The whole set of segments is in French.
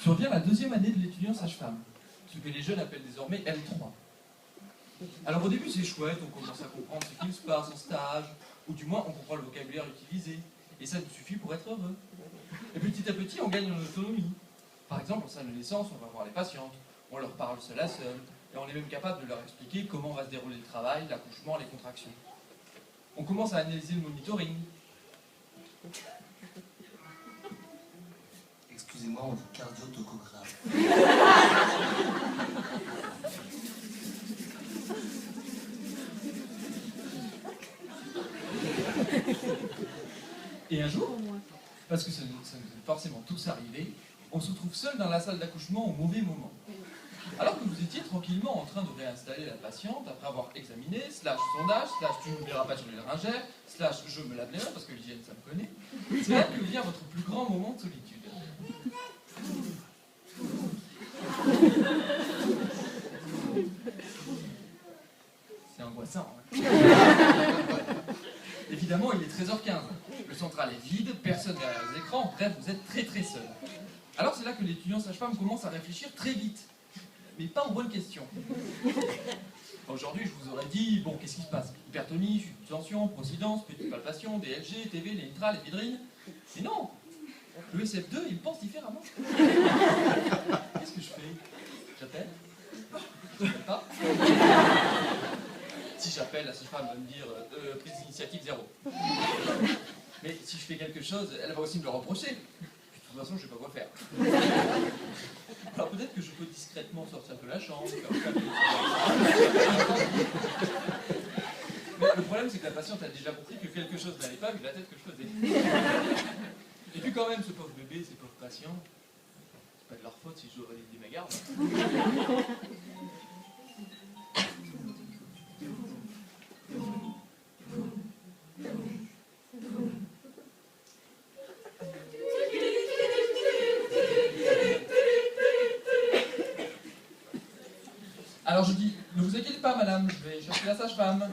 Survient la deuxième année de l'étudiant sage-femme, ce que les jeunes appellent désormais L3. Alors au début c'est chouette, on commence à comprendre ce qu'il se passe en stage, ou du moins on comprend le vocabulaire utilisé, et ça nous suffit pour être heureux. Et petit à petit on gagne en autonomie. Par exemple en salle de naissance, on va voir les patientes, on leur parle seul à seul, et on est même capable de leur expliquer comment va se dérouler le travail, l'accouchement, les contractions. On commence à analyser le monitoring. Excusez-moi, on dit cardiotocographe. Et un jour, parce que ça nous est forcément tous arrivé, on se retrouve seul dans la salle d'accouchement au mauvais moment. Alors que vous étiez tranquillement en train de réinstaller la patiente après avoir examiné, slash sondage, slash tu n'oublieras pas de changer le lingère, slash je me lave les mains parce que l'hygiène ça me connaît, c'est là que vient votre plus grand moment de solitude. C'est angoissant. Hein. Évidemment, il est 13h15. Le central est vide, personne derrière les écrans, bref, vous êtes très très seul. Alors c'est là que l'étudiant sage-femme commence à réfléchir très vite. Mais pas en bonne question. Aujourd'hui, je vous aurais dit, bon, qu'est-ce qui se passe? Hypertonie, chute de tension, procidence, petite palpation, DLG, TV, les nitrales, les vidrines. Mais non! Le SF2, il pense différemment. Qu'est-ce que je fais? J'appelle? Je n'appelle pas? Si j'appelle, la sage-femme va me dire prise d'initiative 0. Mais si je fais quelque chose, elle va aussi me le reprocher. De toute façon, je ne sais pas quoi faire. Alors peut-être que je peux discrètement sortir de la chambre, faire le calme. Mais le problème, c'est que la patiente a déjà compris que quelque chose n'allait pas vu la tête que je faisais. Et puis quand même, ce pauvre bébé, ces pauvres patients, c'est pas de leur faute si je dois valider ma garde. Alors je dis, ne vous inquiétez pas madame, je vais chercher la sage-femme.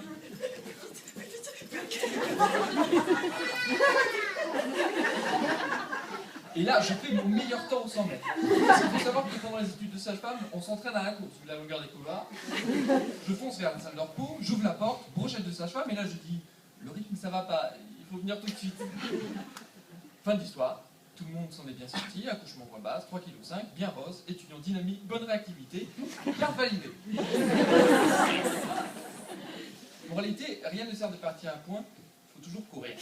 Et là, je fais mon meilleur temps au 100 mètres. Parce qu'il faut savoir que pendant les études de sage-femme, on s'entraîne à la course, vu la longueur des couloirs. Je fonce vers la salle de repos, j'ouvre la porte, brochette de sage-femme, et là je dis, le rythme ça va pas, il faut venir tout de suite. Fin de l'histoire. Tout le monde s'en est bien sorti, accouchement point basse, 3,5 kg, bien rose, étudiant dynamique, bonne réactivité, garde validée. En réalité, rien ne sert de partir à un point, il faut toujours courir.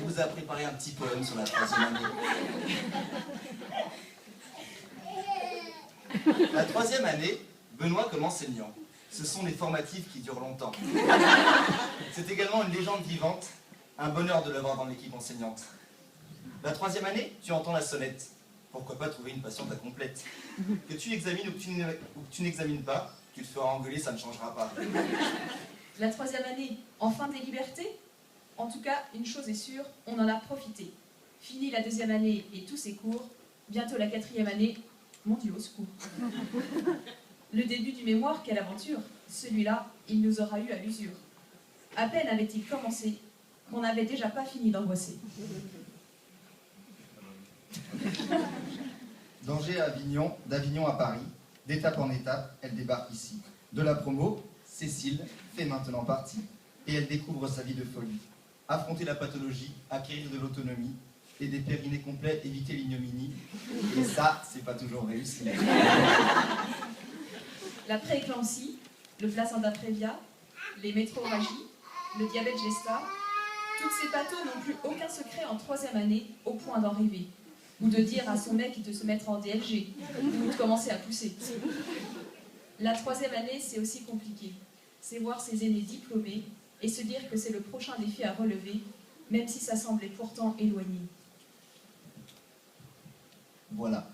On vous a préparé un petit poème sur la troisième année. La troisième année, Benoît comme enseignant. Ce sont les formatifs qui durent longtemps. C'est également une légende vivante, un bonheur de l'avoir dans l'équipe enseignante. La troisième année, tu entends la sonnette. Pourquoi pas trouver une patiente incomplète? Que tu examines ou que tu n'examines pas, tu te feras engueuler, ça ne changera pas. La troisième année, enfin des libertés? En tout cas, une chose est sûre, on en a profité. Fini la deuxième année et tous ses cours, bientôt la quatrième année, mon Dieu, au secours. Le début du mémoire, quelle aventure! Celui-là, il nous aura eu à l'usure. À peine avait-il commencé, qu'on n'avait déjà pas fini d'angoisser. D'Angers à Avignon, d'Avignon à Paris, d'étape en étape, elle débarque ici. De la promo, Cécile fait maintenant partie, et elle découvre sa vie de folie. Affronter la pathologie, acquérir de l'autonomie, et des périnées complets, éviter l'ignominie. Et ça, c'est pas toujours réussi. La prééclampsie, le placenta prévia, les métroragies, le diabète gesta, toutes ces pathos n'ont plus aucun secret en troisième année, au point d'en rêver. Ou de dire à son mec de se mettre en DLG, ou de commencer à pousser. La troisième année, c'est aussi compliqué. C'est voir ses aînés diplômés et se dire que c'est le prochain défi à relever, même si ça semblait pourtant éloigné. Voilà.